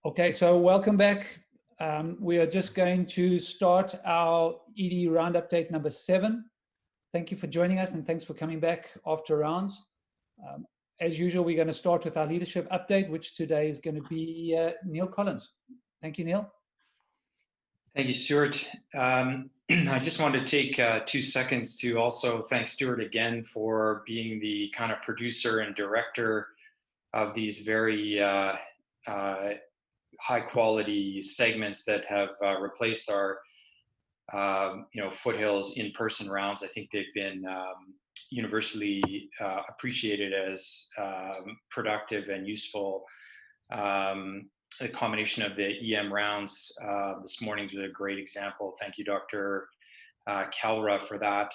Okay, so welcome back. We are just going to start our ED round update number 7. Thank you for joining us and thanks for coming back after rounds. As usual, we're going to start with our leadership update, which today is going to be Neil Collins. Thank you, Neil. Thank you, Stuart. I just wanted to take 2 seconds to also thank Stuart again for being the kind of producer and director of these very high quality segments that have replaced our Foothills in-person rounds. I think they've been universally appreciated as productive and useful. The combination of the EM rounds this morning was a great example. Thank you, Dr. Calra, for that,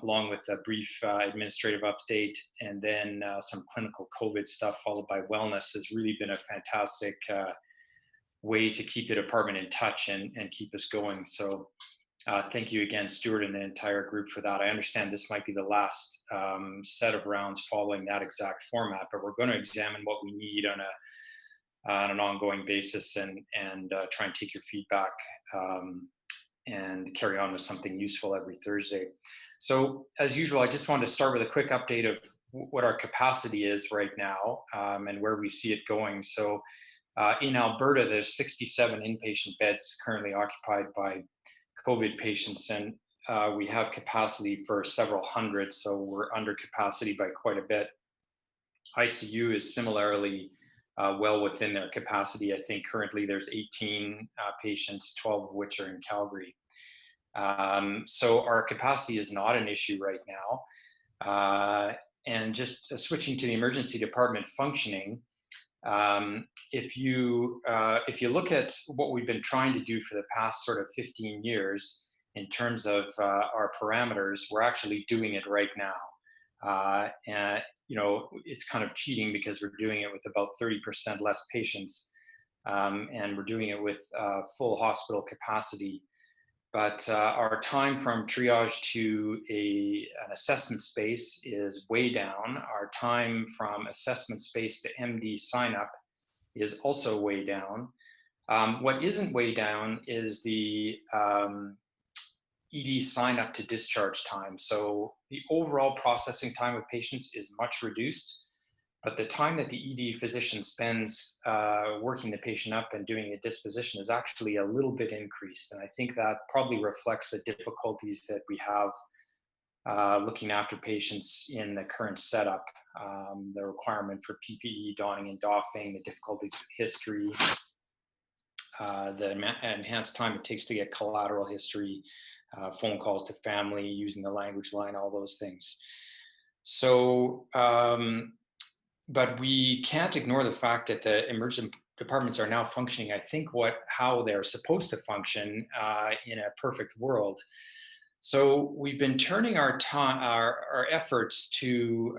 along with a brief administrative update and then some clinical COVID stuff followed by wellness has really been a fantastic way to keep the department in touch and keep us going. So thank you again, Stuart, and the entire group for that. I understand this might be the last set of rounds following that exact format, but we're going to examine what we need on an ongoing basis and try and take your feedback and carry on with something useful every Thursday. So as usual, I just wanted to start with a quick update of what our capacity is right now and where we see it going. So in Alberta, there's 67 inpatient beds currently occupied by COVID patients, and we have capacity for several hundred, so we're under capacity by quite a bit. ICU is similarly well within their capacity. I think currently there's 18 patients, 12 of which are in Calgary. So our capacity is not an issue right now. And just switching to the emergency department functioning, if you look at what we've been trying to do for the past sort of 15 years in terms of our parameters, we're actually doing it right now. And it's kind of cheating because we're doing it with about 30% less patients, and we're doing it with full hospital capacity. But our time from triage to an assessment space is way down. Our time from assessment space to MD sign up is also way down. What isn't way down is the ED sign up to discharge time. So the overall processing time of patients is much reduced, but the time that the ED physician spends working the patient up and doing a disposition is actually a little bit increased. And I think that probably reflects the difficulties that we have looking after patients in the current setup. The requirement for PPE donning and doffing, the difficulties with history, the enhanced time it takes to get collateral history, phone calls to family, using the language line, all those things. So, but we can't ignore the fact that the emergency departments are now functioning, I think, how they're supposed to function in a perfect world. So we've been turning our efforts to,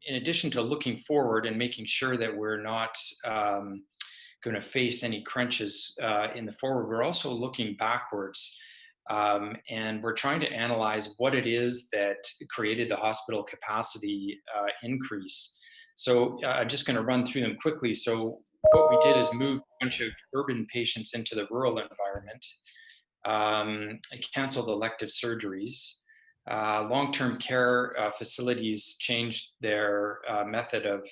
in addition to looking forward and making sure that we're not going to face any crunches in the forward, we're also looking backwards. And we're trying to analyze what it is that created the hospital capacity increase. So I'm just going to run through them quickly. So what we did is move a bunch of urban patients into the rural environment. Canceled elective surgeries. Long-term care facilities changed their method of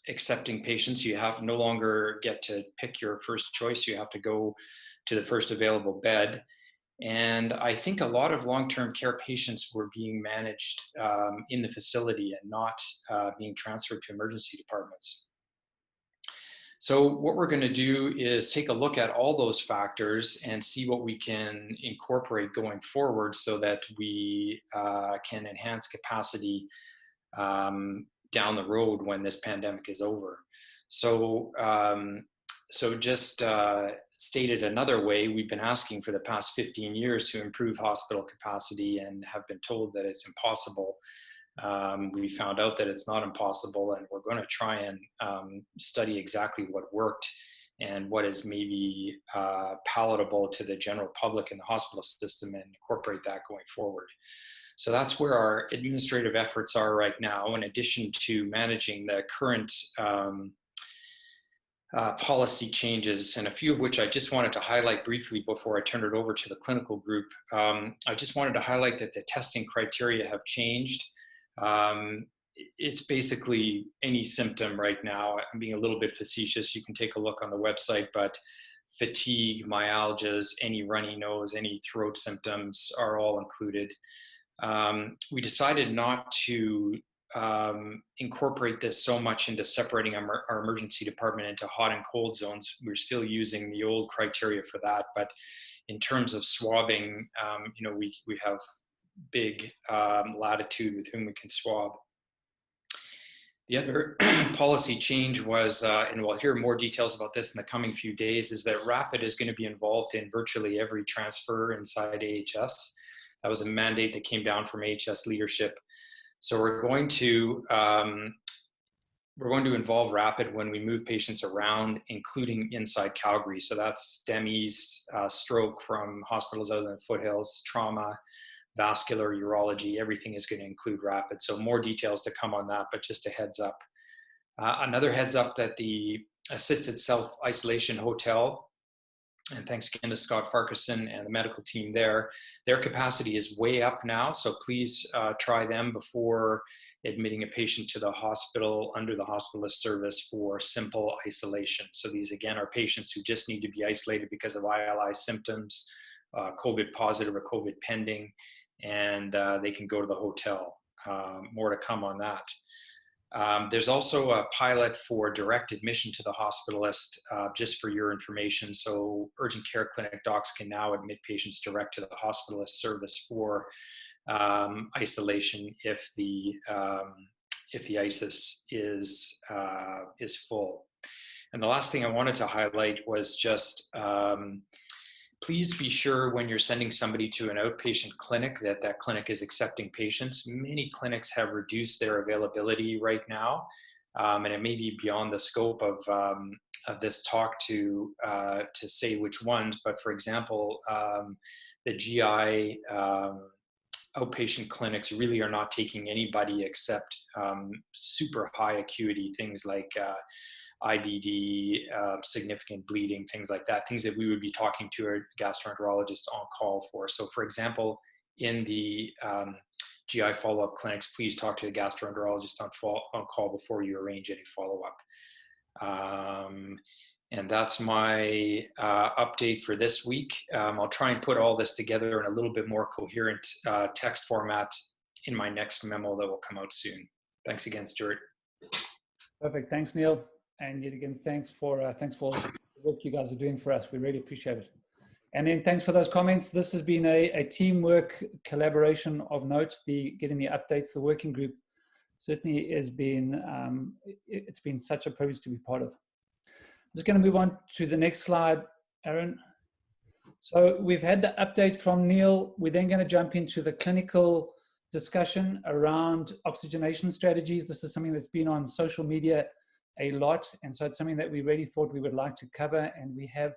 accepting patients. You no longer get to pick your first choice. You have to go to the first available bed. And I think a lot of long-term care patients were being managed in the facility and not being transferred to emergency departments. So what we're going to do is take a look at all those factors and see what we can incorporate going forward so that we can enhance capacity down the road when this pandemic is over. So, just stated another way, we've been asking for the past 15 years to improve hospital capacity and have been told that it's impossible. We found out that it's not impossible, and we're going to try and study exactly what worked and what is maybe palatable to the general public in the hospital system and incorporate that going forward. So that's where our administrative efforts are right now, in addition to managing the current policy changes, and a few of which I just wanted to highlight briefly before I turn it over to the clinical group. I just wanted to highlight that the testing criteria have changed. It's basically any symptom right now. I'm being a little bit facetious. You can take a look on the website, but fatigue, myalgias, any runny nose, any throat symptoms are all included. We decided not to incorporate this so much into separating our emergency department into hot and cold zones. We're still using the old criteria for that, but in terms of swabbing, we have big latitude with whom we can swab. The other policy change was, and we'll hear more details about this in the coming few days, is that Rapid is going to be involved in virtually every transfer inside AHS. That was a mandate that came down from AHS leadership. So we're going to involve Rapid when we move patients around, including inside Calgary. So that's STEMIs, stroke from hospitals out in the foothills, trauma, vascular, urology, everything is going to include Rapid. So more details to come on that, but just a heads up. Another heads up that the assisted self-isolation hotel, and thanks again to Scott Farquharson and the medical team there, their capacity is way up now. So please try them before admitting a patient to the hospital under the hospitalist service for simple isolation. So these again are patients who just need to be isolated because of ILI symptoms, COVID positive or COVID pending, and they can go to the hotel. More to come on that. There's also a pilot for direct admission to the hospitalist, just for your information. So urgent care clinic docs can now admit patients direct to the hospitalist service for isolation if the ISIS is full. And the last thing I wanted to highlight was just please be sure when you're sending somebody to an outpatient clinic that that clinic is accepting patients. Many clinics have reduced their availability right now, and it may be beyond the scope of this talk to say which ones. But for example, the GI outpatient clinics really are not taking anybody except super high acuity things like IBD, significant bleeding, things like that, things that we would be talking to a gastroenterologist on call for. So for example, in the GI follow-up clinics, please talk to the gastroenterologist on call before you arrange any follow-up. And that's my update for this week. I'll try and put all this together in a little bit more coherent text format in my next memo that will come out soon. Thanks again, Stuart. Perfect. Thanks, Neil. And yet again, thanks for all the work you guys are doing for us. We really appreciate it. And then thanks for those comments. This has been a teamwork collaboration of note. Getting the updates, the working group certainly has been, it's been such a privilege to be part of. I'm just going to move on to the next slide, Aaron. So we've had the update from Neil. We're then going to jump into the clinical discussion around oxygenation strategies. This is something that's been on social media a lot, and so it's something that we really thought we would like to cover, and we have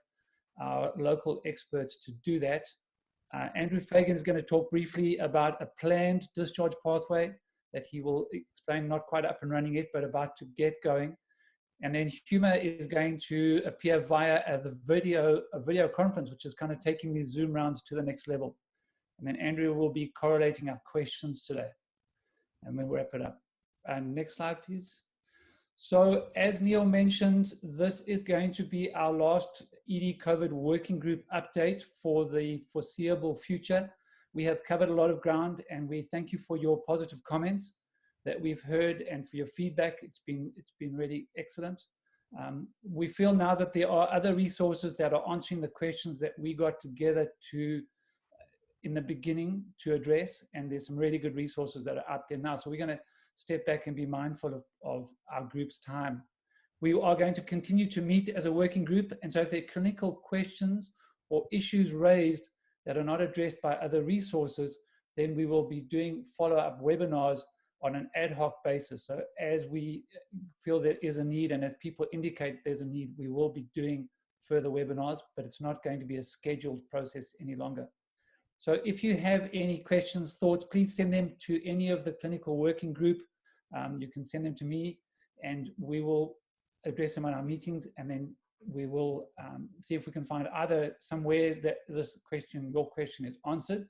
our local experts to do that. Andrew Fagan is going to talk briefly about a planned discharge pathway that he will explain, not quite up and running yet, but about to get going. And then Huma is going to appear via a video conference, which is kind of taking these Zoom rounds to the next level. And then Andrew will be correlating our questions today. And we'll wrap it up. Next slide, please. So as Neil mentioned, this is going to be our last ED COVID working group update for the foreseeable future. We have covered a lot of ground, and we thank you for your positive comments that we've heard and for your feedback. It's been really excellent. We feel now that there are other resources that are answering the questions that we got together in the beginning to address, and there's some really good resources that are out there now. So we're going to step back and be mindful of our group's time. We are going to continue to meet as a working group, and so if there are clinical questions or issues raised that are not addressed by other resources, then we will be doing follow-up webinars on an ad hoc basis. So as we feel there is a need, and as people indicate there's a need, we will be doing further webinars, but it's not going to be a scheduled process any longer. So if you have any questions, thoughts, please send them to any of the clinical working group. You can send them to me, and we will address them on our meetings, and then we will see if we can find either somewhere that this question, your question, is answered,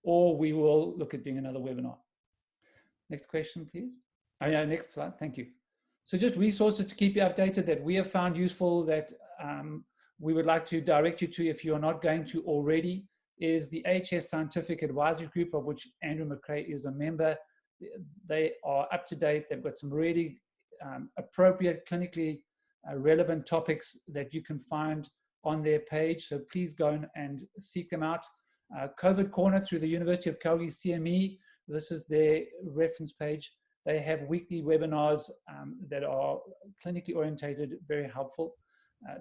or we will look at doing another webinar. Next question, please. Oh, yeah, next slide. Thank you. So just resources to keep you updated that we have found useful that we would like to direct you to if you're not going to already is the AHS Scientific Advisory Group, of which Andrew McRae is a member. They are up to date. They've got some really appropriate, clinically relevant topics that you can find on their page. So please go and seek them out. COVID Corner through the University of Calgary CME. This is their reference page. They have weekly webinars that are clinically orientated, very helpful.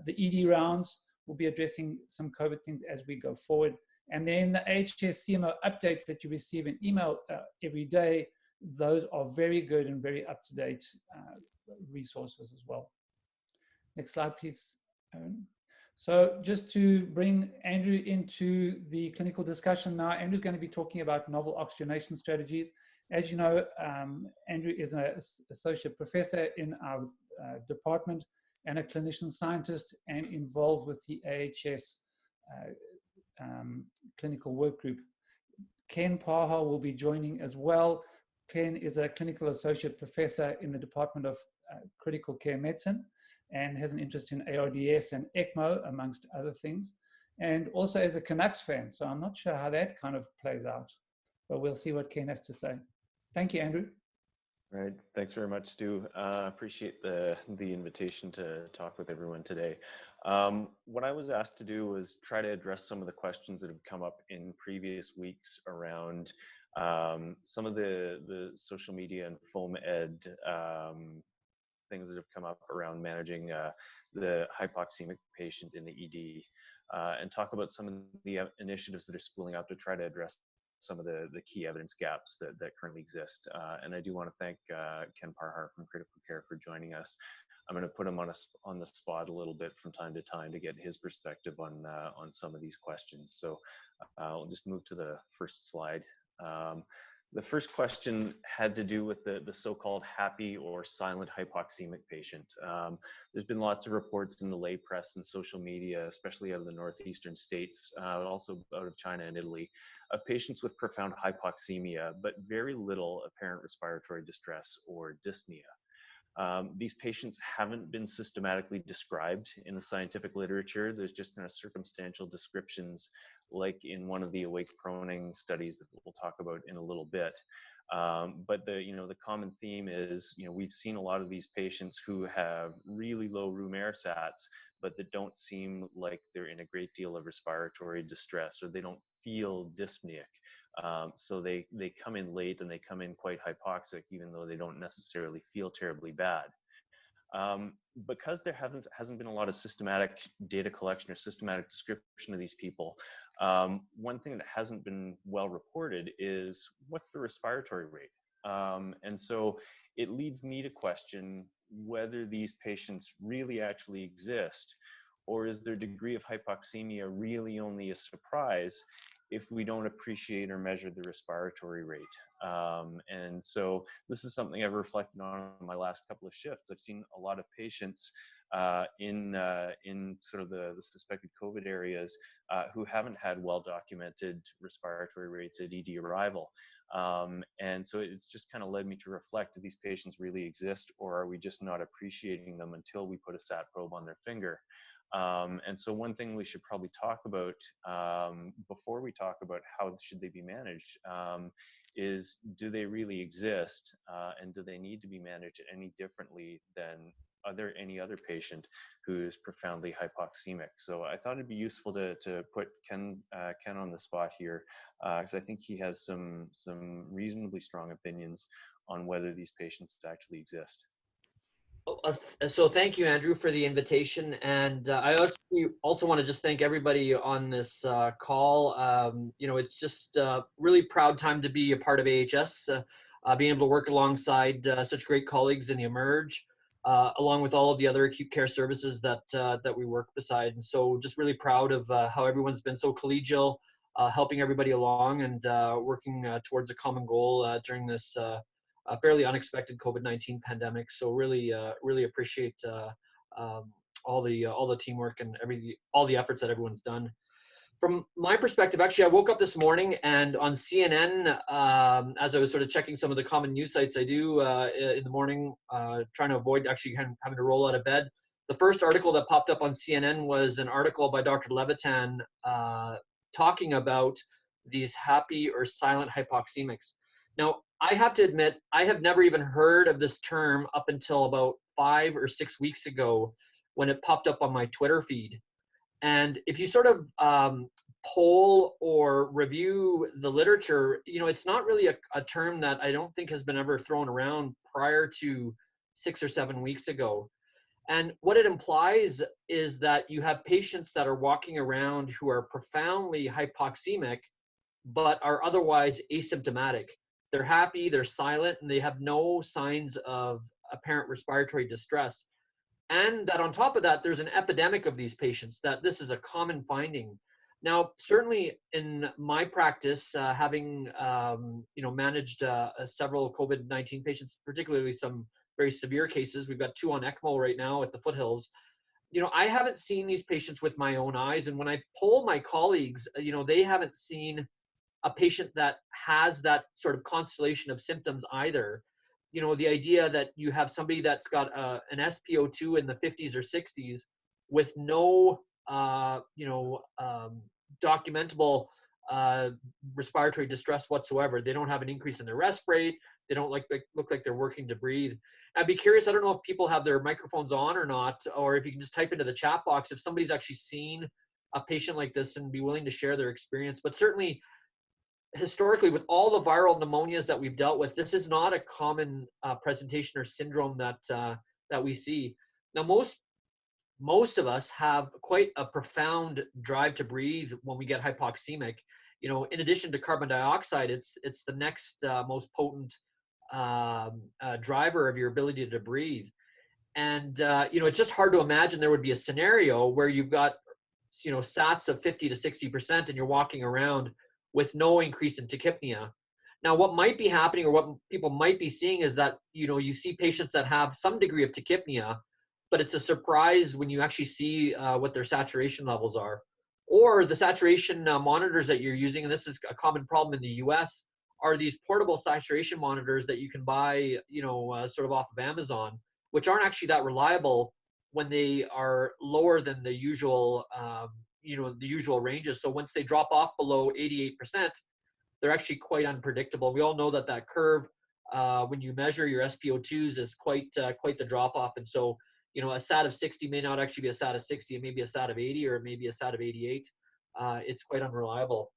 The ED rounds will be addressing some COVID things as we go forward. And then the AHS CMO updates that you receive in email every day, those are very good and very up-to-date resources as well. Next slide, please, Aaron. So just to bring Andrew into the clinical discussion now, Andrew's going to be talking about novel oxygenation strategies. As you know, Andrew is an associate professor in our department and a clinician scientist and involved with the AHS clinical work group. Ken Paha will be joining as well. Ken is a clinical associate professor in the Department of Critical Care Medicine and has an interest in ARDS and ECMO, amongst other things, and also is a Canucks fan. So I'm not sure how that kind of plays out, but we'll see what Ken has to say. Thank you, Andrew. All right, thanks very much, Stu. Appreciate the invitation to talk with everyone today. What I was asked to do was try to address some of the questions that have come up in previous weeks around some of the social media and foam ed things that have come up around managing the hypoxemic patient in the ED, and talk about some of the initiatives that are spooling up to try to address some of the key evidence gaps that currently exist. And I do want to thank Ken Parhar from Critical Care for joining us. I'm going to put him on the spot a little bit from time to time to get his perspective on some of these questions. So I'll just move to the first slide. The first question had to do with the so-called happy or silent hypoxemic patient. There's been lots of reports in the lay press and social media, especially out of the northeastern states, also out of China and Italy, of patients with profound hypoxemia, but very little apparent respiratory distress or dyspnea. These patients haven't been systematically described in the scientific literature. There's just kind of circumstantial descriptions, like in one of the awake proning studies that we'll talk about in a little bit. But the common theme is, we've seen a lot of these patients who have really low room air sats, but that don't seem like they're in a great deal of respiratory distress, or they don't feel dyspneic. So they come in late and they come in quite hypoxic, even though they don't necessarily feel terribly bad. Because there hasn't been a lot of systematic data collection or systematic description of these people, one thing that hasn't been well reported is what's the respiratory rate? And so it leads me to question whether these patients really actually exist, or is their degree of hypoxemia really only a surprise if we don't appreciate or measure the respiratory rate. And so this is something I've reflected on my last couple of shifts. I've seen a lot of patients in sort of the suspected COVID areas who haven't had well-documented respiratory rates at ED arrival. And so it's just kind of led me to reflect, do these patients really exist, or are we just not appreciating them until we put a sat probe on their finger? And so one thing we should probably talk about before we talk about how should they be managed is, do they really exist, and do they need to be managed any differently than any other patient who's profoundly hypoxemic? So I thought it'd be useful to put Ken on the spot here, because I think he has some reasonably strong opinions on whether these patients actually exist. So thank you, Andrew, for the invitation. And I also want to just thank everybody on this call. It's just a really proud time to be a part of AHS, being able to work alongside such great colleagues in the Emerg, along with all of the other acute care services that we work beside. And so just really proud of how everyone's been so collegial, helping everybody along and working towards a common goal during this a fairly unexpected COVID-19 pandemic. So really appreciate all the teamwork and all the efforts that everyone's done. From my perspective, actually, I woke up this morning and on CNN, as I was sort of checking some of the common news sites I do in the morning, trying to avoid actually having to roll out of bed. The first article that popped up on CNN was an article by Dr. Levitan talking about these happy or silent hypoxemics. Now, I have to admit, I have never even heard of this term up until about 5 or 6 weeks ago when it popped up on my Twitter feed. And if you sort of poll or review the literature, it's not really a term that I don't think has been ever thrown around prior to 6 or 7 weeks ago. And what it implies is that you have patients that are walking around who are profoundly hypoxemic, but are otherwise asymptomatic. They're happy, they're silent, and they have no signs of apparent respiratory distress. And that on top of that, there's an epidemic of these patients, that this is a common finding. Now, certainly in my practice, having managed several COVID-19 patients, particularly some very severe cases, we've got 2 on ECMO right now at the foothills. I haven't seen these patients with my own eyes. And when I poll my colleagues, they haven't seen a patient that has that sort of constellation of symptoms either. The idea that you have somebody that's got an SpO2 in the 50s or 60s with no, documentable respiratory distress whatsoever. They don't have an increase in their rest rate. They don't look like they're working to breathe. I'd be curious, I don't know if people have their microphones on or not, or if you can just type into the chat box if somebody's actually seen a patient like this and be willing to share their experience. But certainly, historically, with all the viral pneumonias that we've dealt with, this is not a common presentation or syndrome that we see. Now, most of us have quite a profound drive to breathe when we get hypoxemic. In addition to carbon dioxide, it's the next most potent driver of your ability to breathe. And it's just hard to imagine there would be a scenario where you've got SATs of 50 to 60% and you're walking around with no increase in tachypnea. Now, what might be happening or what people might be seeing is that, you see patients that have some degree of tachypnea, but it's a surprise when you actually see what their saturation levels are. Or the saturation monitors that you're using, and this is a common problem in the US, are these portable saturation monitors that you can buy, sort of off of Amazon, which aren't actually that reliable when they are lower than the usual the usual ranges. So once they drop off below 88%, they're actually quite unpredictable. We all know that curve when you measure your SpO2s is quite the drop off. And so, a SAT of 60 may not actually be a SAT of 60, it may be a SAT of 80 or maybe a SAT of 88. It's quite unreliable.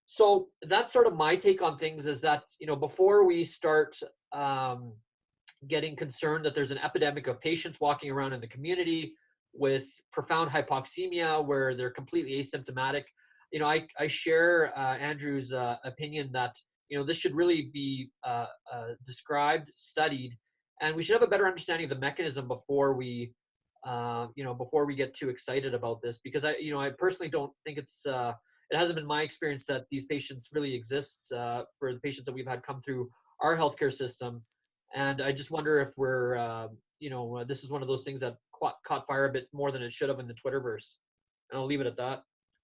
So that's sort of my take on things, is that, before we start getting concerned that there's an epidemic of patients walking around in the community with profound hypoxemia where they're completely asymptomatic, I share Andrew's opinion that this should really be described, studied, and we should have a better understanding of the mechanism before we get too excited about this, because I personally don't think it hasn't been my experience that these patients really exist for the patients that we've had come through our healthcare system. And I just wonder if we're, this is one of those things that caught fire a bit more than it should have in the Twitterverse. And I'll leave it at that.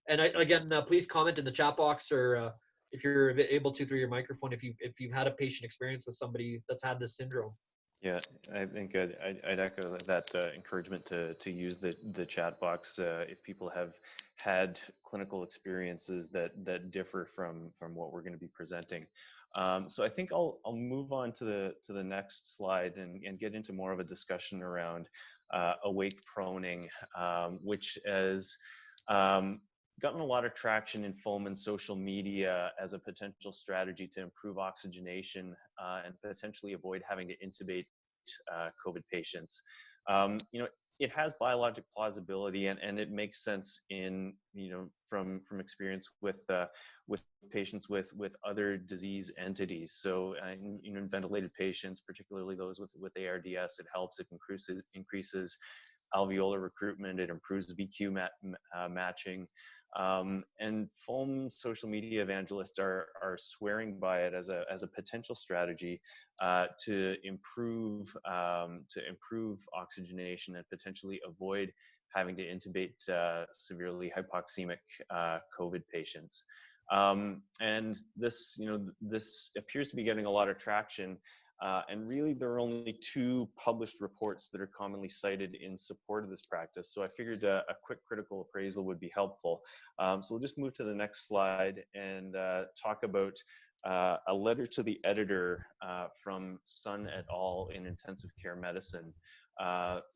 And again, please comment in the chat box, or if you're able to through your microphone, if you've had a patient experience with somebody that's had this syndrome. Yeah, I think I'd echo that encouragement to use the chat box if people have had clinical experiences that differ from what we're going to be presenting. So I think I'll move on to the next slide and get into more of a discussion around awake proning, which has gotten a lot of traction in foam and social media as a potential strategy to improve oxygenation and potentially avoid having to intubate COVID patients. It has biologic plausibility, and it makes sense in from experience with patients with other disease entities. So in ventilated patients, particularly those with ARDS, it helps. It increases alveolar recruitment. It improves VQ matching. And foam social media evangelists are swearing by it as a potential strategy to improve oxygenation and potentially avoid having to intubate severely hypoxemic COVID patients. And this, this appears to be getting a lot of traction. And really, there are only 2 published reports that are commonly cited in support of this practice. So I figured a quick critical appraisal would be helpful. So we'll just move to the next slide and talk about a letter to the editor from Sun et al. In intensive care medicine.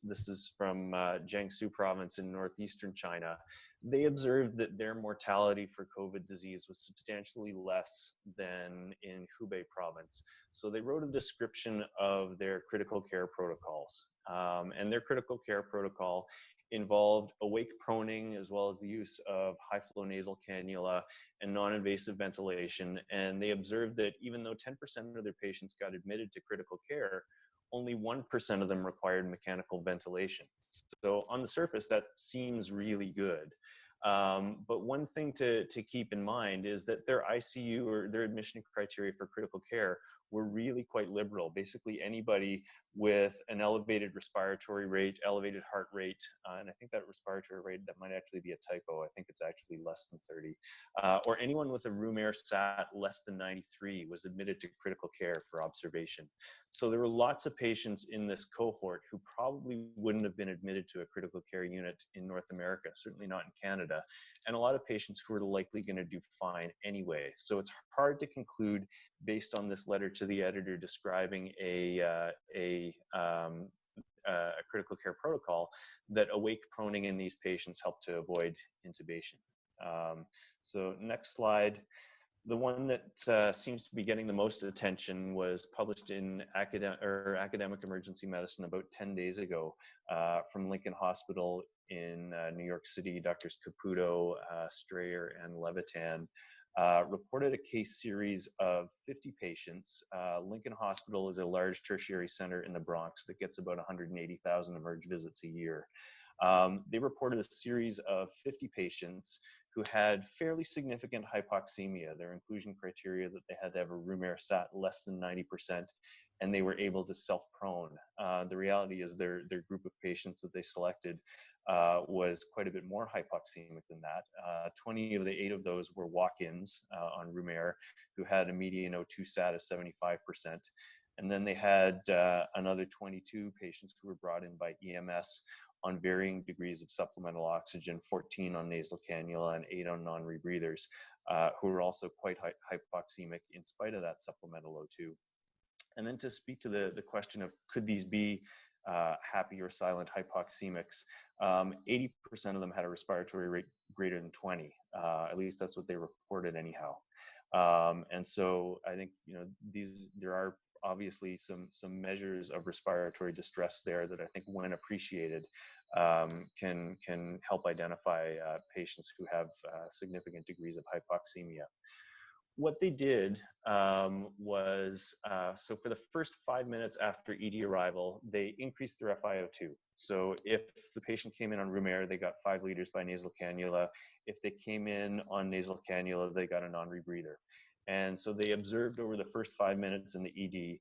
This is from Jiangsu province in northeastern China. They observed that their mortality for COVID disease was substantially less than in Hubei province. So they wrote a description of their critical care protocols. And their critical care protocol involved awake proning as well as the use of high flow nasal cannula and non-invasive ventilation. And they observed that even though 10% of their patients got admitted to critical care, only 1% of them required mechanical ventilation. So on the surface, that seems really good. But one thing to keep in mind is that their ICU or their admission criteria for critical care were really quite liberal. Basically, anybody with an elevated respiratory rate, elevated heart rate, and I think that respiratory rate, that might actually be a typo. I think it's actually less than 30, or anyone with a room air sat less than 93 was admitted to critical care for observation. So there were lots of patients in this cohort who probably wouldn't have been admitted to a critical care unit in North America, certainly not in Canada, and a lot of patients who are likely going to do fine anyway. So it's hard to conclude based on this letter to the editor describing a critical care protocol that awake proning in these patients helped to avoid intubation. So next slide. The one that seems to be getting the most attention was published in Academic Emergency Medicine about 10 days ago from Lincoln Hospital in New York City. Doctors Caputo, Strayer, and Levitan reported a case series of 50 patients. Lincoln Hospital is a large tertiary center in the Bronx that gets about 180,000 Emerg visits a year. They reported a series of 50 patients who had fairly significant hypoxemia. Their inclusion criteria that they had to have a room air sat less than 90%, and they were able to self-prone. The reality is their group of patients that they selected was quite a bit more hypoxemic than that. 20 of the 8 of those were walk-ins on room air who had a median O2 sat of 75%. And then they had another 22 patients who were brought in by EMS on varying degrees of supplemental oxygen, 14 on nasal cannula and 8 on non-rebreathers, who were also quite hypoxemic in spite of that supplemental O2. And then to speak to the question of could these be happy or silent hypoxemics, 80% of them had a respiratory rate greater than 20. At least that's what they reported anyhow. And so I think there are obviously some measures of respiratory distress there that I think, when appreciated, can help identify patients who have significant degrees of hypoxemia. What they did was, so for the first 5 minutes after ED arrival, they increased their FiO2. So if the patient came in on room air, they got 5 liters by nasal cannula. If they came in on nasal cannula, they got a non-rebreather. And so they observed over the first 5 minutes in the ED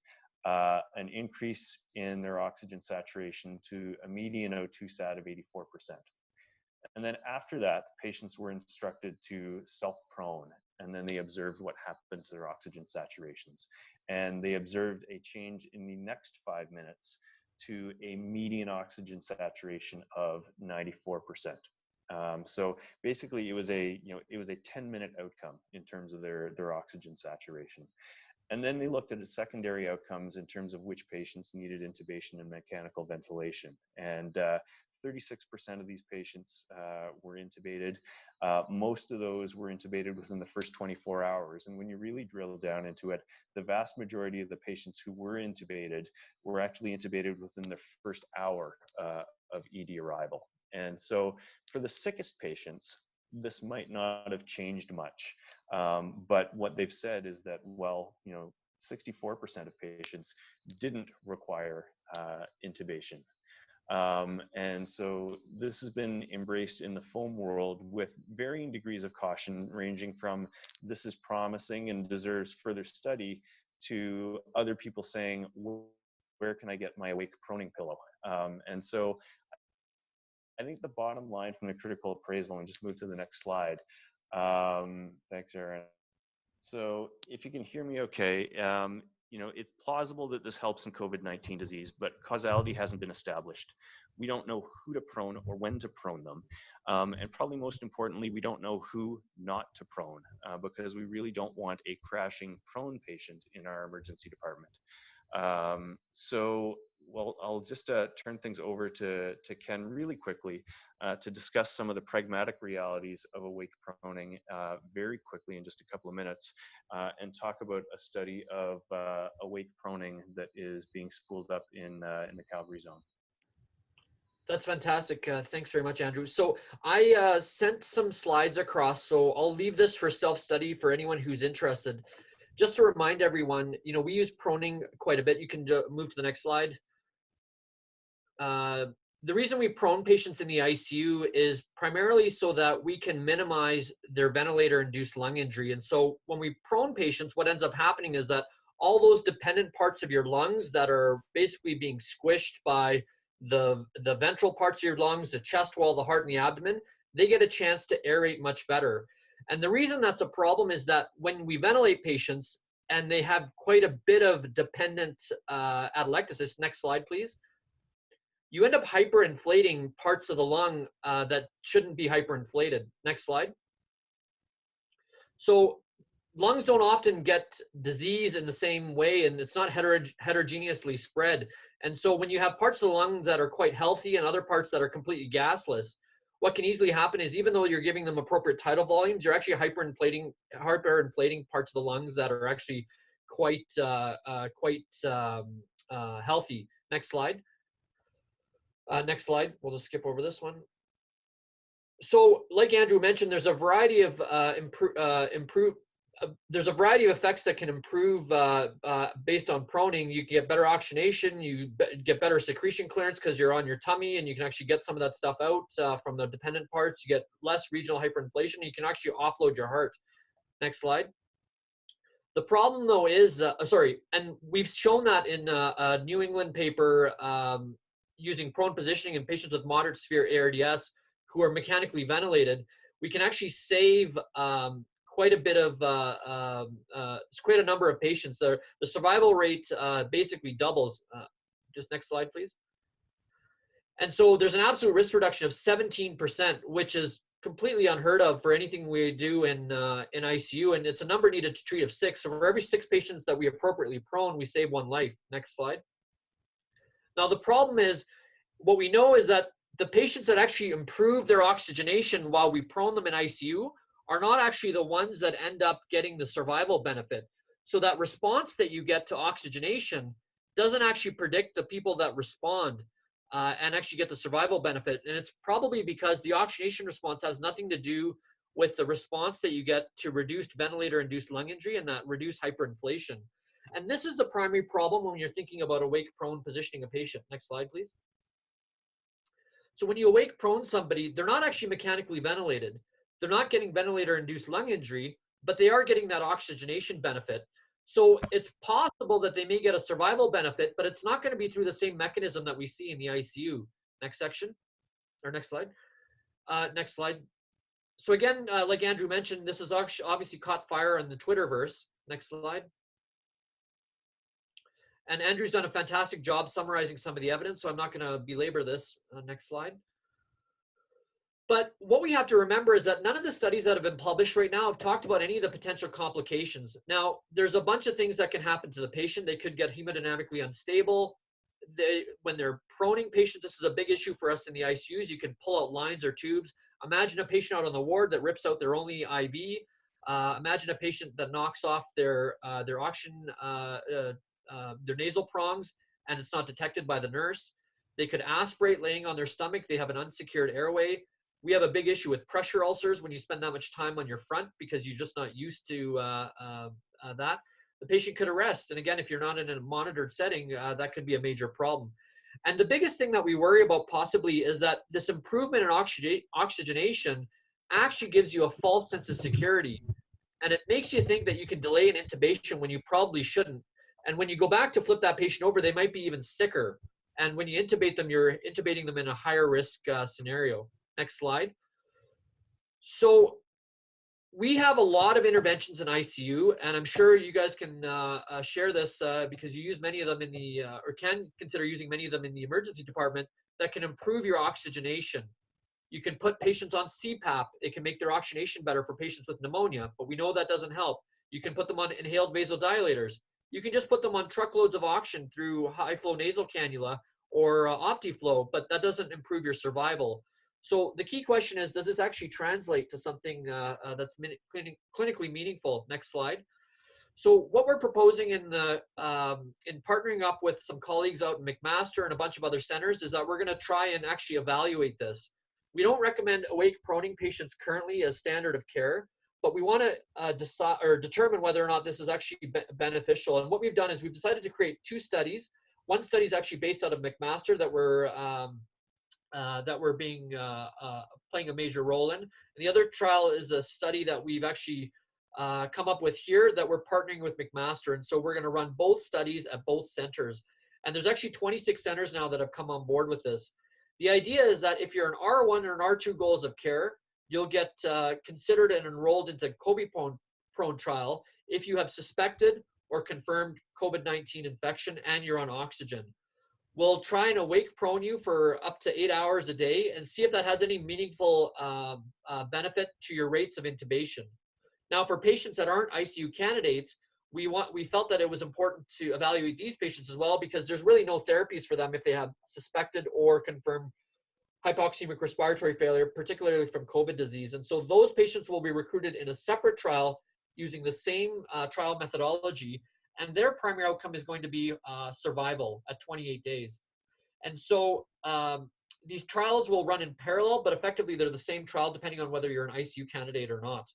an increase in their oxygen saturation to a median O2 sat of 84%. And then after that, patients were instructed to self-prone, and then they observed what happened to their oxygen saturations. And they observed a change in the next 5 minutes to a median oxygen saturation of 94%. So basically, it was a 10-minute outcome in terms of their oxygen saturation. And then they looked at the secondary outcomes in terms of which patients needed intubation and mechanical ventilation. And 36% of these patients were intubated. Most of those were intubated within the first 24 hours. And when you really drill down into it, the vast majority of the patients who were intubated were actually intubated within the first hour of ED arrival. And so for the sickest patients, this might not have changed much. But what they've said is that, well, 64% of patients didn't require intubation. And so this has been embraced in the foam world with varying degrees of caution, ranging from this is promising and deserves further study to other people saying, where can I get my awake proning pillow? And so I think the bottom line from the critical appraisal, and just move to the next slide. Thanks, Aaron. So if you can hear me okay, you know, it's plausible that this helps in COVID-19 disease, but causality hasn't been established. We don't know who to prone or when to prone them. And probably most importantly, we don't know who not to prone because we really don't want a crashing prone patient in our emergency department. Well, I'll just turn things over to Ken really quickly to discuss some of the pragmatic realities of awake proning very quickly in just a couple of minutes, and talk about a study of awake proning that is being spooled up in the Calgary zone. That's fantastic. Thanks very much, Andrew. So I sent some slides across, so I'll leave this for self-study for anyone who's interested. Just to remind everyone, you know, we use proning quite a bit. You can move to the next slide. The reason we prone patients in the ICU is primarily so that we can minimize their ventilator-induced lung injury. And so when we prone patients, what ends up happening is that all those dependent parts of your lungs that are basically being squished by the ventral parts of your lungs, the chest wall, the heart, and the abdomen, they get a chance to aerate much better. And the reason that's a problem is that when we ventilate patients and they have quite a bit of dependent atelectasis, next slide, please, you end up hyperinflating parts of the lung that shouldn't be hyperinflated. Next slide. So lungs don't often get disease in the same way, and it's not heterogeneously spread. And so when you have parts of the lungs that are quite healthy and other parts that are completely gasless, what can easily happen is even though you're giving them appropriate tidal volumes, you're actually hyperinflating parts of the lungs that are actually quite healthy. Next slide. Next slide. We'll just skip over this one. So, like Andrew mentioned, there's a variety of there's a variety of effects that can improve based on proning. You get better oxygenation, you get better secretion clearance because you're on your tummy, and you can actually get some of that stuff out from the dependent parts. You get less regional hyperinflation. You can actually offload your heart. Next slide. The problem, though, is and we've shown that in a New England paper using prone positioning in patients with moderate to severe ARDS who are mechanically ventilated. We can actually save quite a bit of quite a number of patients. The survival rate basically doubles. Just next slide, please. And so there's an absolute risk reduction of 17%, which is completely unheard of for anything we do in ICU, and it's a number needed to treat of 6. So for every 6 patients that we appropriately prone, we save 1 life. Next slide. Now the problem is, what we know is that the patients that actually improve their oxygenation while we prone them in ICU are not actually the ones that end up getting the survival benefit. So that response that you get to oxygenation doesn't actually predict the people that respond and actually get the survival benefit. And it's probably because the oxygenation response has nothing to do with the response that you get to reduced ventilator-induced lung injury and that reduced hyperinflation. And this is the primary problem when you're thinking about awake prone positioning a patient. Next slide, please. So when you awake prone somebody, they're not actually mechanically ventilated. They're not getting ventilator-induced lung injury, but they are getting that oxygenation benefit. So it's possible that they may get a survival benefit, but it's not going to be through the same mechanism that we see in the ICU. Next section, or next slide. Next slide. So again, like Andrew mentioned, this has obviously caught fire in the Twitterverse. Next slide. And Andrew's done a fantastic job summarizing some of the evidence, so I'm not going to belabor this. Next slide. But what we have to remember is that none of the studies that have been published right now have talked about any of the potential complications. Now, there's a bunch of things that can happen to the patient. They could get hemodynamically unstable. When they're proning patients, this is a big issue for us in the ICUs. You can pull out lines or tubes. Imagine a patient out on the ward that rips out their only IV. Imagine a patient that knocks off their oxygen, their nasal prongs, and it's not detected by the nurse. They could aspirate laying on their stomach. They have an unsecured airway. We have a big issue with pressure ulcers when you spend that much time on your front because you're just not used to that. The patient could arrest. And again, if you're not in a monitored setting, that could be a major problem. And the biggest thing that we worry about possibly is that this improvement in oxygenation actually gives you a false sense of security. And it makes you think that you can delay an intubation when you probably shouldn't. And when you go back to flip that patient over, they might be even sicker. And when you intubate them, you're intubating them in a higher risk scenario. Next slide. So we have a lot of interventions in ICU, and I'm sure you guys can share this because you use many of them in the, or can consider using many of them in the emergency department that can improve your oxygenation. You can put patients on CPAP. It can make their oxygenation better for patients with pneumonia, but we know that doesn't help. You can put them on inhaled vasodilators. You can just put them on truckloads of oxygen through high flow nasal cannula or OptiFlow, but that doesn't improve your survival. So the key question is, does this actually translate to something that's clinically meaningful? Next slide. So what we're proposing in partnering up with some colleagues out in McMaster and a bunch of other centers is that we're going to try and actually evaluate this. We don't recommend awake proning patients currently as standard of care, but we want to decide or determine whether or not this is actually beneficial. And what we've done is we've decided to create 2 studies. One study is actually based out of McMaster that we're playing a major role in. And the other trial is a study that we've actually come up with here that we're partnering with McMaster. And so we're going to run both studies at both centers. And there's actually 26 centers now that have come on board with this. The idea is that if you're an R1 or an R2 goals of care, you'll get considered and enrolled into COVID-prone trial if you have suspected or confirmed COVID-19 infection and you're on oxygen. We'll try and awake prone you for up to 8 hours a day and see if that has any meaningful benefit to your rates of intubation. Now, for patients that aren't ICU candidates, we felt that it was important to evaluate these patients as well because there's really no therapies for them if they have suspected or confirmed hypoxemic respiratory failure, particularly from COVID disease. And so those patients will be recruited in a separate trial using the same trial methodology, and their primary outcome is going to be survival at 28 days. And so these trials will run in parallel, but effectively they're the same trial depending on whether you're an ICU candidate or not.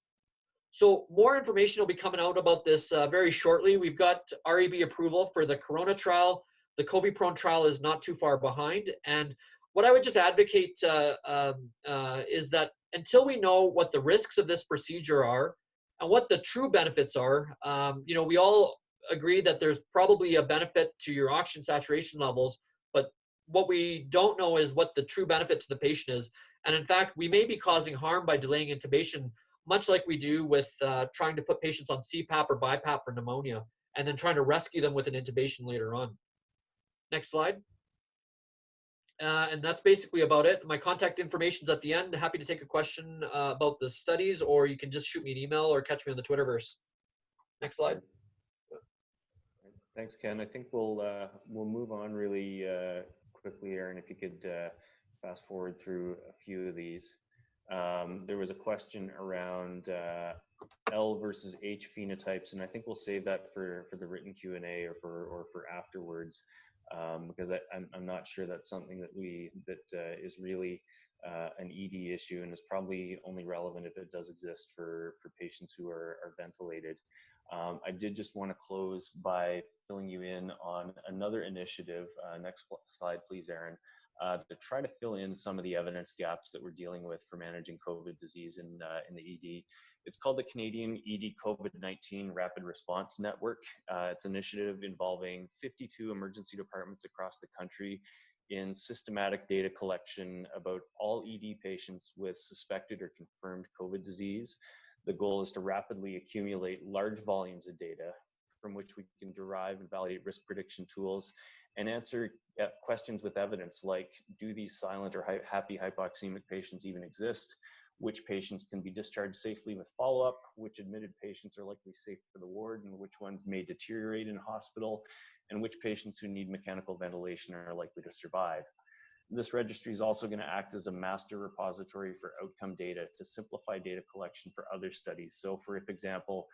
So more information will be coming out about this very shortly. We've got RAB approval for the Corona trial. The COVID-prone trial is not too far behind. And what I would just advocate is that until we know what the risks of this procedure are and what the true benefits are, you know, we all agree that there's probably a benefit to your oxygen saturation levels, but what we don't know is what the true benefit to the patient is. And in fact, we may be causing harm by delaying intubation, much like we do with trying to put patients on CPAP or BiPAP for pneumonia, and then trying to rescue them with an intubation later on. Next slide. And that's basically about it. My contact information is at the end. Happy to take a question about the studies, or you can just shoot me an email or catch me on the Twitterverse. Next slide. Thanks, Ken. I think we'll move on really quickly, Aaron, if you could fast forward through a few of these. There was a question around L versus H phenotypes, and I think we'll save that for the written Q&A or for afterwards, because I'm not sure that's something that is really an ED issue, and is probably only relevant if it does exist for patients who are ventilated. I did just want to close by filling you in on another initiative. Next slide, please, Aaron. To try to fill in some of the evidence gaps that we're dealing with for managing COVID disease in the ED. It's called the Canadian ED COVID-19 Rapid Response Network. It's an initiative involving 52 emergency departments across the country in systematic data collection about all ED patients with suspected or confirmed COVID disease. The goal is to rapidly accumulate large volumes of data from which we can derive and validate risk prediction tools and answer questions with evidence like, do these silent or happy hypoxemic patients even exist? Which patients can be discharged safely with follow-up? Which admitted patients are likely safe for the ward, and which ones may deteriorate in hospital? And which patients who need mechanical ventilation are likely to survive? This registry is also going to act as a master repository for outcome data to simplify data collection for other studies. So for example,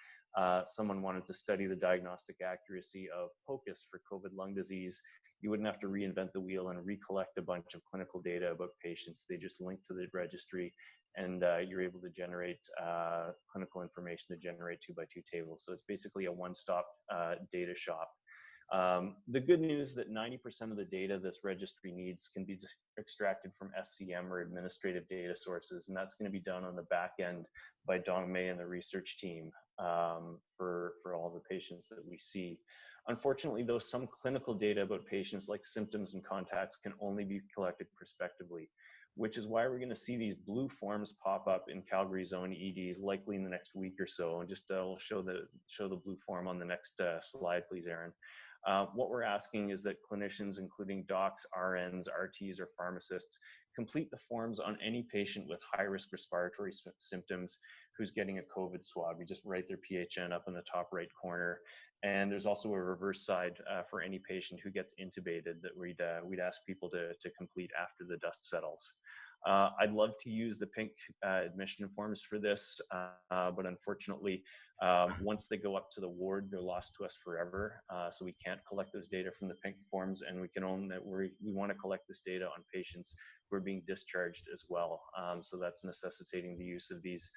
someone wanted to study the diagnostic accuracy of POCUS for COVID lung disease, you wouldn't have to reinvent the wheel and recollect a bunch of clinical data about patients. They just link to the registry, and you're able to generate clinical information to generate 2x2 tables. So it's basically a one-stop data shop. The good news is that 90% of the data this registry needs can be extracted from SCM or administrative data sources, and that's going to be done on the back end by Dong Mei and the research team for all the patients that we see. Unfortunately, though, some clinical data about patients like symptoms and contacts can only be collected prospectively, which is why we're going to see these blue forms pop up in Calgary's own EDs likely in the next week or so. And just we'll show the blue form on the next slide, please, Aaron. What we're asking is that clinicians, including docs, RNs, RTs, or pharmacists, complete the forms on any patient with high-risk respiratory symptoms who's getting a COVID swab. You just write their PHN up in the top right corner. And there's also a reverse side for any patient who gets intubated that we'd ask people to complete after the dust settles. I'd love to use the pink admission forms for this, but unfortunately, once they go up to the ward, they're lost to us forever. So we can't collect those data from the pink forms, and we can own that we want to collect this data on patients who are being discharged as well. So that's necessitating the use of these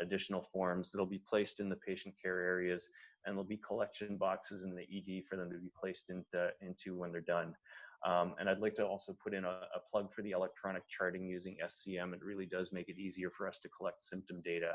additional forms that'll be placed in the patient care areas, and there'll be collection boxes in the ED for them to be placed into when they're done. And I'd like to also put in a plug for the electronic charting using SCM. It really does make it easier for us to collect symptom data.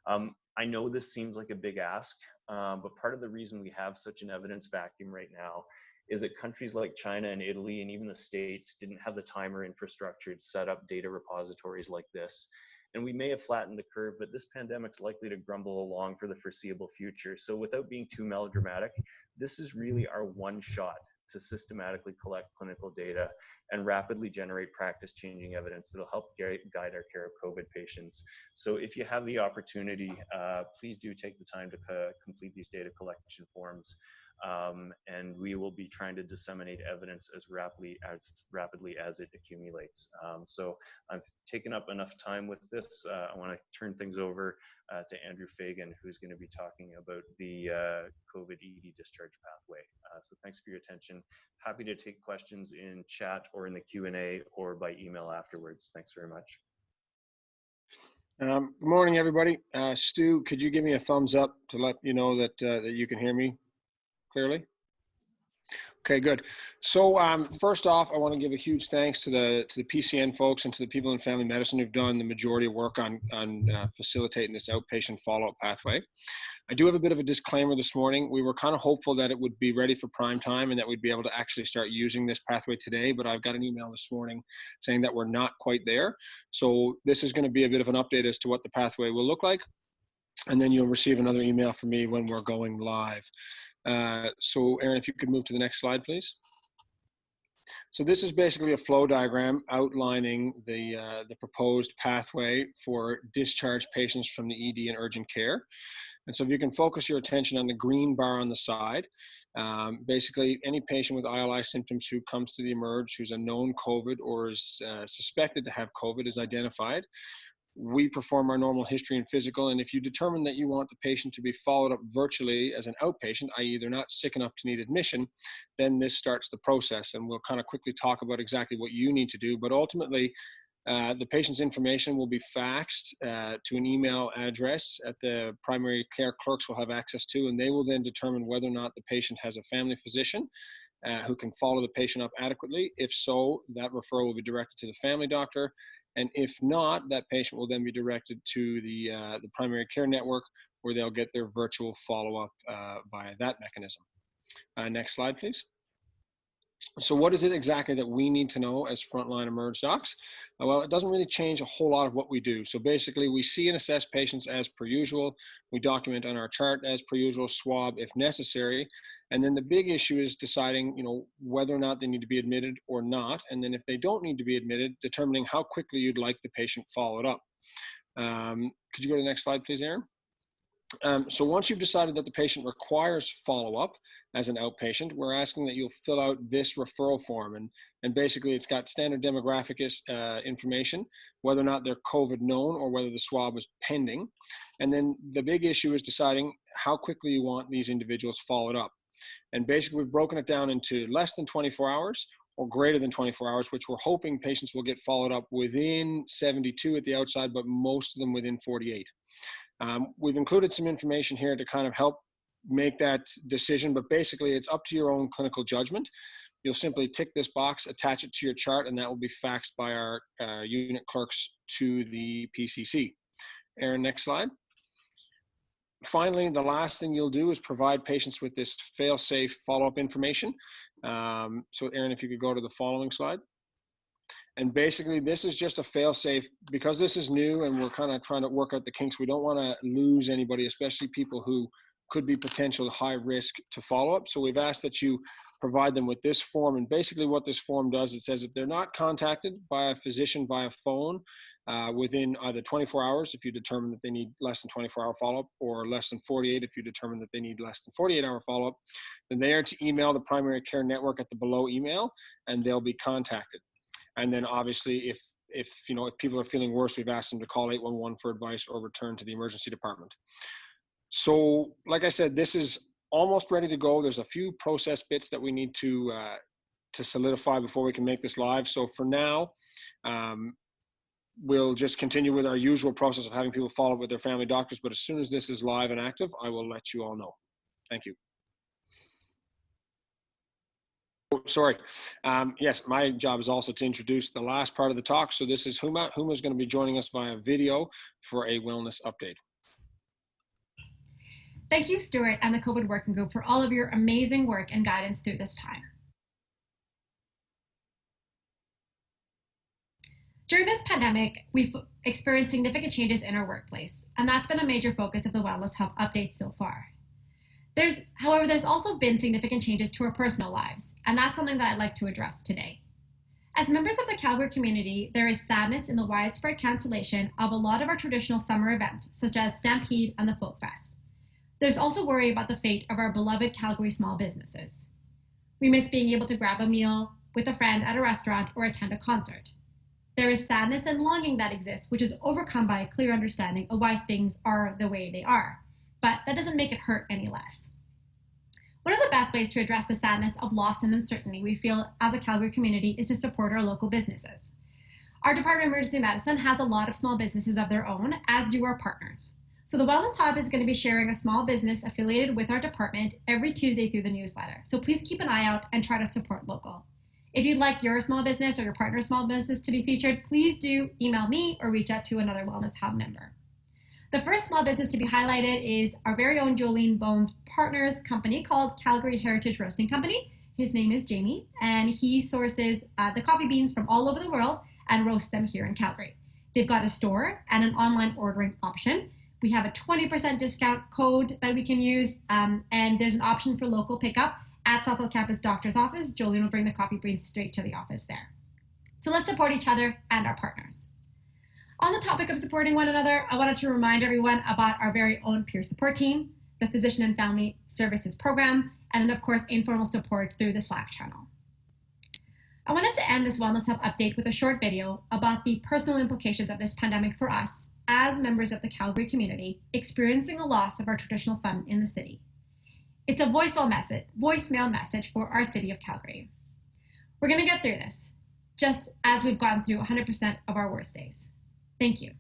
I know this seems like a big ask, but part of the reason we have such an evidence vacuum right now is that countries like China and Italy and even the States didn't have the time or infrastructure to set up data repositories like this. And we may have flattened the curve, but this pandemic's likely to grumble along for the foreseeable future. So without being too melodramatic, this is really our one shot to systematically collect clinical data and rapidly generate practice-changing evidence that'll help guide our care of COVID patients. So if you have the opportunity, please do take the time to complete these data collection forms. And we will be trying to disseminate evidence as rapidly as it accumulates. So I've taken up enough time with this. I want to turn things over to Andrew Fagan, who's going to be talking about the COVID ED discharge pathway. So thanks for your attention. Happy to take questions in chat or in the Q&A or by email afterwards. Thanks very much. Good morning, everybody. Stu, could you give me a thumbs up to let you know that that you can hear me clearly? Okay, good. So first off, I want to give a huge thanks to the PCN folks and to the people in family medicine who've done the majority of work on facilitating this outpatient follow-up pathway. I do have a bit of a disclaimer this morning. We were kind of hopeful that it would be ready for prime time and that we'd be able to actually start using this pathway today, but I've got an email this morning saying that we're not quite there. So this is going to be a bit of an update as to what the pathway will look like. And then you'll receive another email from me when we're going live. So Aaron, if you could move to the next slide, please. So this is basically a flow diagram outlining the proposed pathway for discharged patients from the ED and urgent care. And so if you can focus your attention on the green bar on the side, basically any patient with ILI symptoms who comes to the Emerg, who's a known COVID or is suspected to have COVID, is identified. We perform our normal history and physical, and if you determine that you want the patient to be followed up virtually as an outpatient, i.e. they're not sick enough to need admission, then this starts the process, and we'll kind of quickly talk about exactly what you need to do. But ultimately, the patient's information will be faxed to an email address that the primary care clerks will have access to, and they will then determine whether or not the patient has a family physician who can follow the patient up adequately. If so, that referral will be directed to the family doctor. And if not, that patient will then be directed to the primary care network where they'll get their virtual follow-up via that mechanism. Next slide, please. So what is it exactly that we need to know as frontline Emerg docs? Well, it doesn't really change a whole lot of what we do. So basically, we see and assess patients as per usual. We document on our chart as per usual, swab if necessary. And then the big issue is deciding, whether or not they need to be admitted or not. And then if they don't need to be admitted, determining how quickly you'd like the patient followed up. Could you go to the next slide, please, Aaron? So once you've decided that the patient requires follow-up as an outpatient, we're asking that you'll fill out this referral form. And basically, it's got standard demographic information, whether or not they're COVID known or whether the swab is pending. And then the big issue is deciding how quickly you want these individuals followed up. And basically, we've broken it down into less than 24 hours or greater than 24 hours, which we're hoping patients will get followed up within 72 at the outside, but most of them within 48. We've included some information here to kind of help make that decision, but basically it's up to your own clinical judgment. You'll simply tick this box, attach it to your chart, and that will be faxed by our unit clerks to the PCC. Aaron, next slide. Finally, the last thing you'll do is provide patients with this fail-safe follow-up information. So Aaron, if you could go to the following slide. And basically, this is just a fail-safe, because this is new and we're kind of trying to work out the kinks. We don't want to lose anybody, especially people who could be potential high risk to follow-up. So we've asked that you provide them with this form. And basically what this form does, it says if they're not contacted by a physician via phone within either 24 hours, if you determine that they need less than 24-hour follow-up, or less than 48 if you determine that they need less than 48-hour follow-up, then they are to email the primary care network at the below email, and they'll be contacted. And then obviously if people are feeling worse, we've asked them to call 811 for advice or return to the emergency department. So like I said, this is almost ready to go. There's a few process bits that we need to solidify before we can make this live. So for now, we'll just continue with our usual process of having people follow up with their family doctors. But as soon as this is live and active, I will let you all know. Thank you. Oh, sorry. Yes, my job is also to introduce the last part of the talk. So this is Huma. Huma is going to be joining us via video for a wellness update. Thank you, Stuart, and the COVID Working Group for all of your amazing work and guidance through this time. During this pandemic, we've experienced significant changes in our workplace, and that's been a major focus of the Wellness Hub updates so far. However, there's also been significant changes to our personal lives, and that's something that I'd like to address today. As members of the Calgary community, there is sadness in the widespread cancellation of a lot of our traditional summer events, such as Stampede and the Folk Fest. There's also worry about the fate of our beloved Calgary small businesses. We miss being able to grab a meal with a friend at a restaurant or attend a concert. There is sadness and longing that exists, which is overcome by a clear understanding of why things are the way they are. But that doesn't make it hurt any less. One of the best ways to address the sadness of loss and uncertainty we feel as a Calgary community is to support our local businesses. Our Department of Emergency Medicine has a lot of small businesses of their own, as do our partners. So the Wellness Hub is going to be sharing a small business affiliated with our department every Tuesday through the newsletter. So please keep an eye out and try to support local. If you'd like your small business or your partner's small business to be featured, please do email me or reach out to another Wellness Hub member. The first small business to be highlighted is our very own Jolene Bones' partner's company called Calgary Heritage Roasting Company. His name is Jamie, and he sources the coffee beans from all over the world and roasts them here in Calgary. They've got a store and an online ordering option. We have a 20% discount code that we can use, and there's an option for local pickup at Southfield Campus Doctor's Office. Jolene will bring the coffee beans straight to the office there. So let's support each other and our partners. On the topic of supporting one another, I wanted to remind everyone about our very own peer support team, the Physician and Family Services Program, and then of course, informal support through the Slack channel. I wanted to end this Wellness Hub update with a short video about the personal implications of this pandemic for us as members of the Calgary community experiencing a loss of our traditional fun in the city. It's a voicemail message for our city of Calgary. We're going to get through this, just as we've gotten through 100% of our worst days. Thank you.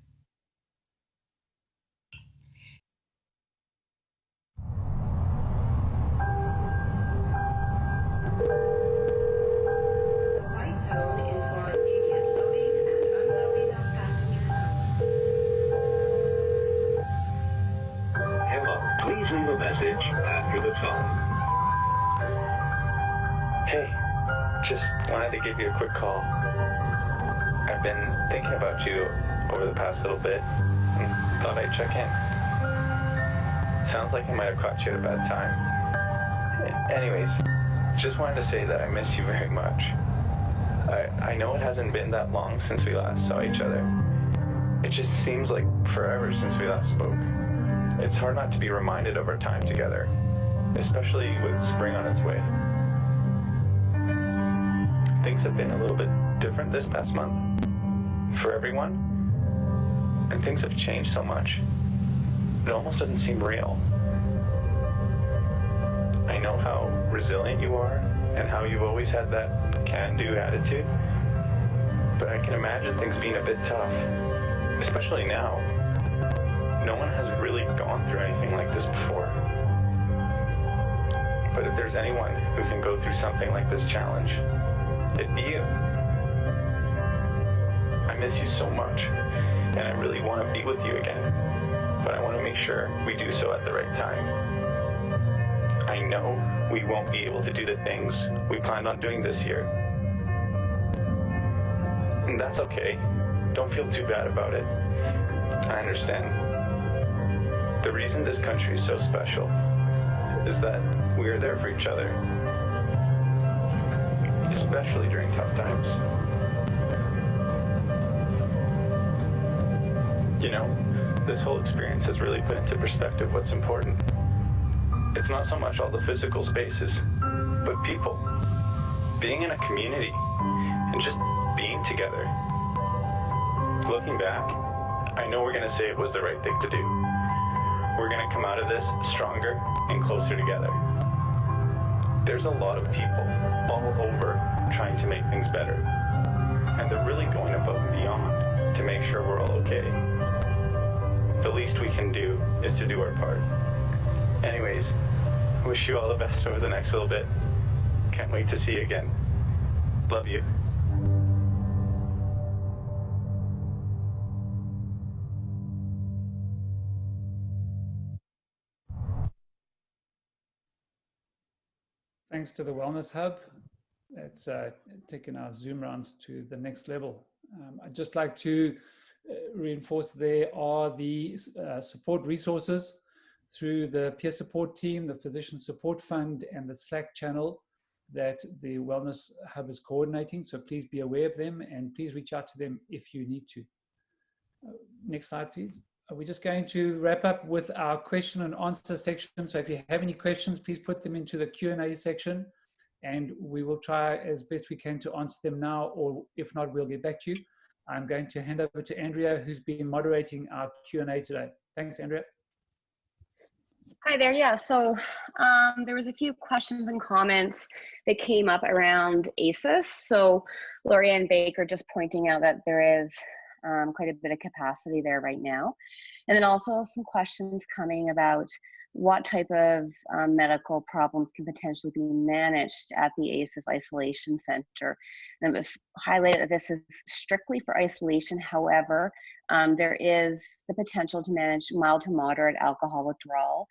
Please leave a message after the tone. Hey, just wanted to give you a quick call. I've been thinking about you over the past little bit and thought I'd check in. Sounds like I might have caught you at a bad time. Anyways, just wanted to say that I miss you very much. I know it hasn't been that long since we last saw each other. It just seems like forever since we last spoke. It's hard not to be reminded of our time together, especially with spring on its way. Things have been a little bit different this past month for everyone, and things have changed so much. It almost doesn't seem real. I know how resilient you are and how you've always had that can-do attitude, but I can imagine things being a bit tough, especially now. No one has really gone through anything like this before. But if there's anyone who can go through something like this challenge, it'd be you. I miss you so much, and I really want to be with you again, but I want to make sure we do so at the right time. I know we won't be able to do the things we planned on doing this year. And that's okay. Don't feel too bad about it. I understand. The reason this country is so special is that we are there for each other, especially during tough times. You know, this whole experience has really put into perspective what's important. It's not so much all the physical spaces, but people. Being in a community and just being together. Looking back, I know we're going to say it was the right thing to do. We're going to come out of this stronger and closer together. There's a lot of people all over trying to make things better. And they're really going above and beyond to make sure we're all okay. The least we can do is to do our part. Anyways, wish you all the best over the next little bit. Can't wait to see you again. Love you. Thanks to the Wellness Hub. It's taken our Zoom rounds to the next level. I'd just like to reinforce there are the support resources through the peer support team, the physician support fund, and the Slack channel that the Wellness Hub is coordinating. So please be aware of them and please reach out to them if you need to. Next slide, please. We're just going to wrap up with our question and answer section. So if you have any questions, please put them into the Q&A section and we will try as best we can to answer them now, or if not, we'll get back to you. I'm going to hand over to Andrea, who's been moderating our Q&A today. Thanks, Andrea. Hi there. Yeah, so there was a few questions and comments that came up around ACEs. So Lorianne Baker just pointing out that there is quite a bit of capacity there right now. And then also some questions coming about what type of medical problems can potentially be managed at the ACEs Isolation Center. And it was highlighted that this is strictly for isolation. However, there is the potential to manage mild to moderate alcohol withdrawal,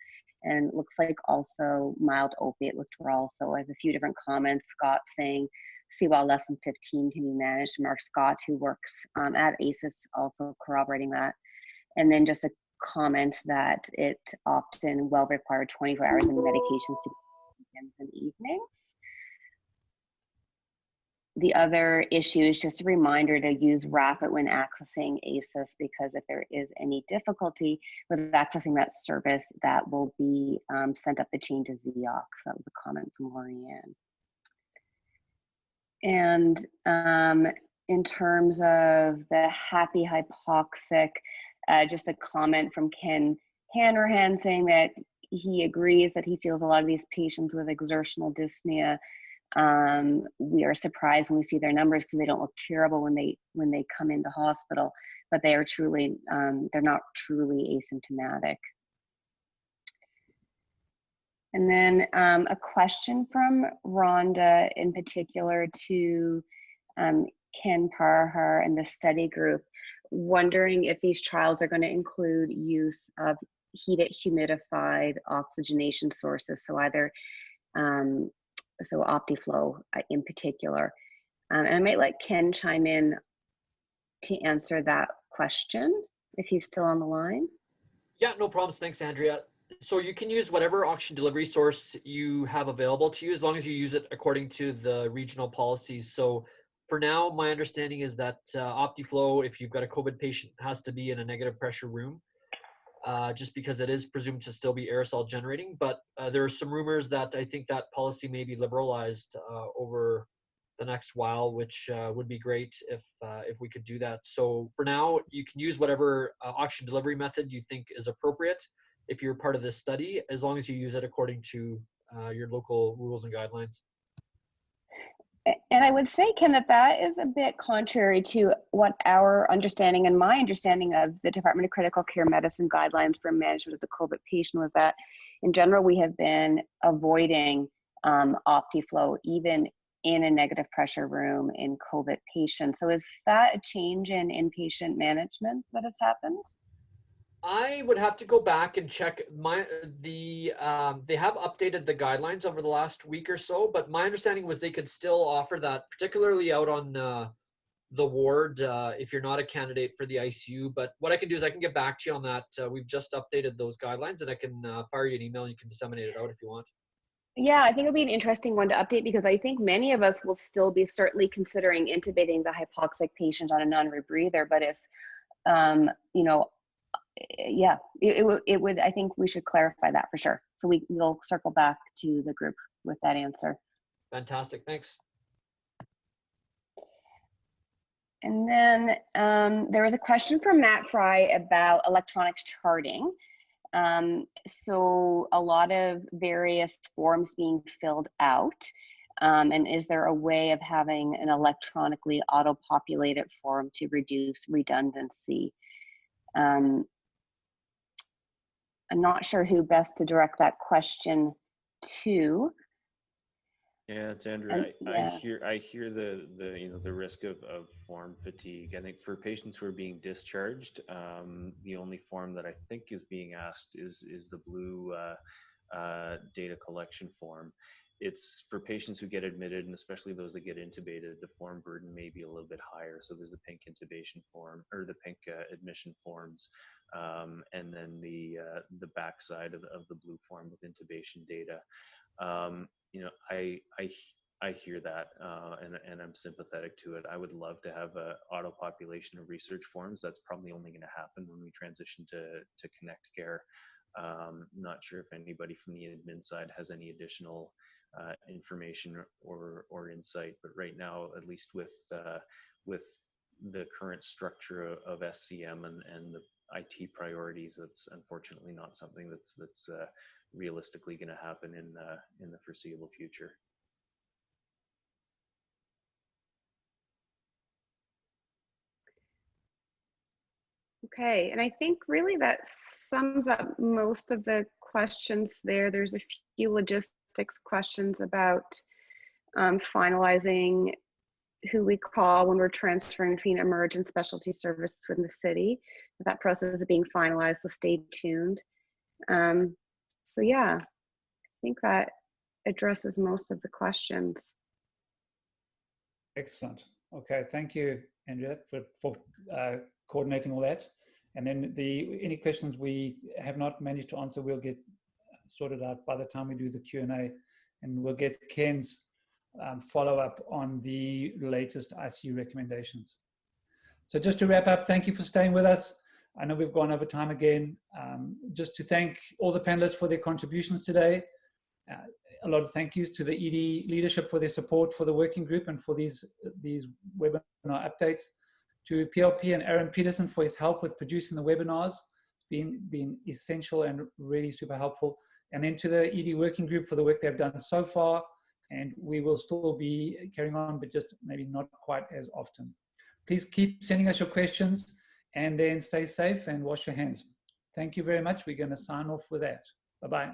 and it looks like also mild opiate withdrawal. So I have a few different comments. Scott saying, see while less than 15 can be managed. Mark Scott, who works at ACEs, also corroborating that. And then just a comment that it often will require 24 hours in medications to be weekends and evenings. The other issue is just a reminder to use Rapid when accessing ACEs, because if there is any difficulty with accessing that service, that will be sent up the chain to ZEOX. That was a comment from Lorianne. And in terms of the happy hypoxic, just a comment from Ken Hanrahan saying that he agrees that he feels a lot of these patients with exertional dyspnea, we are surprised when we see their numbers because they don't look terrible when they come into hospital, but they are truly, they're not truly asymptomatic. And then a question from Rhonda in particular to Ken Parhar and the study group, wondering if these trials are going to include use of heated humidified oxygenation sources, so either so OptiFlow in particular. And I might let Ken chime in to answer that question if he's still on the line. Yeah, no problems. Thanks, Andrea. So you can use whatever oxygen delivery source you have available to you, as long as you use it according to the regional policies. So for now, my understanding is that OptiFlow, if you've got a COVID patient, has to be in a negative pressure room, just because it is presumed to still be aerosol generating. But there are some rumors that I think that policy may be liberalized over the next while, which would be great if we could do that. So for now, you can use whatever oxygen delivery method you think is appropriate if you're part of this study, as long as you use it according to your local rules and guidelines. And I would say, Ken, that is a bit contrary to what our understanding and my understanding of the Department of Critical Care Medicine guidelines for management of the COVID patient was, that in general, we have been avoiding OptiFlow even in a negative pressure room in COVID patients. So is that a change in inpatient management that has happened? I would have to go back and check they have updated the guidelines over the last week or so, but my understanding was they could still offer that, particularly out on the ward if you're not a candidate for the ICU. But what I can do is I can get back to you on that. We've just updated those guidelines, and I can fire you an email and you can disseminate it out if you want. Yeah, I think it'll be an interesting one to update, because I think many of us will still be certainly considering intubating the hypoxic patient on a non-rebreather. But if, you know, yeah, it would, I think we should clarify that for sure. So we'll circle back to the group with that answer. Fantastic, thanks. And then there was a question from Matt Fry about electronic charting. So a lot of various forms being filled out. And is there a way of having an electronically auto-populated form to reduce redundancy? I'm not sure who best to direct that question to. Yeah, it's Andrew. Yeah. I hear the you know, the risk of form fatigue. I think for patients who are being discharged, the only form that I think is being asked is the blue data collection form. It's for patients who get admitted, and especially those that get intubated, the form burden may be a little bit higher. So there's the pink intubation form, or the pink admission forms, and then the backside of the blue form with intubation data. You know, I hear that, and I'm sympathetic to it. I would love to have a auto population of research forms. That's probably only going to happen when we transition to Connect Care. Not sure if anybody from the admin side has any additional information or insight, but right now, at least with the current structure of SCM and the IT priorities, that's unfortunately not something that's realistically going to happen in the foreseeable future. Okay, and I think really that sums up most of the questions there. There's a few logistics questions about finalizing who we call when we're transferring between Emerg and specialty services within the city. That process is being finalized, so stay tuned. So yeah, I think that addresses most of the questions. Excellent. Okay, thank you, Andrea, for coordinating all that. And then any questions we have not managed to answer, we'll get sorted out by the time we do the Q&A, and we'll get Ken's follow-up on the latest ICU recommendations. So just to wrap up, thank you for staying with us. I know we've gone over time again. Just to thank all the panelists for their contributions today. A lot of thank yous to the ED leadership for their support for the working group and for these webinar updates. To PLP and Aaron Peterson for his help with producing the webinars. It's been essential and really super helpful. And then to the ED working group for the work they've done so far. And we will still be carrying on, but just maybe not quite as often. Please keep sending us your questions, and then stay safe and wash your hands. Thank you very much. We're going to sign off with that. Bye-bye.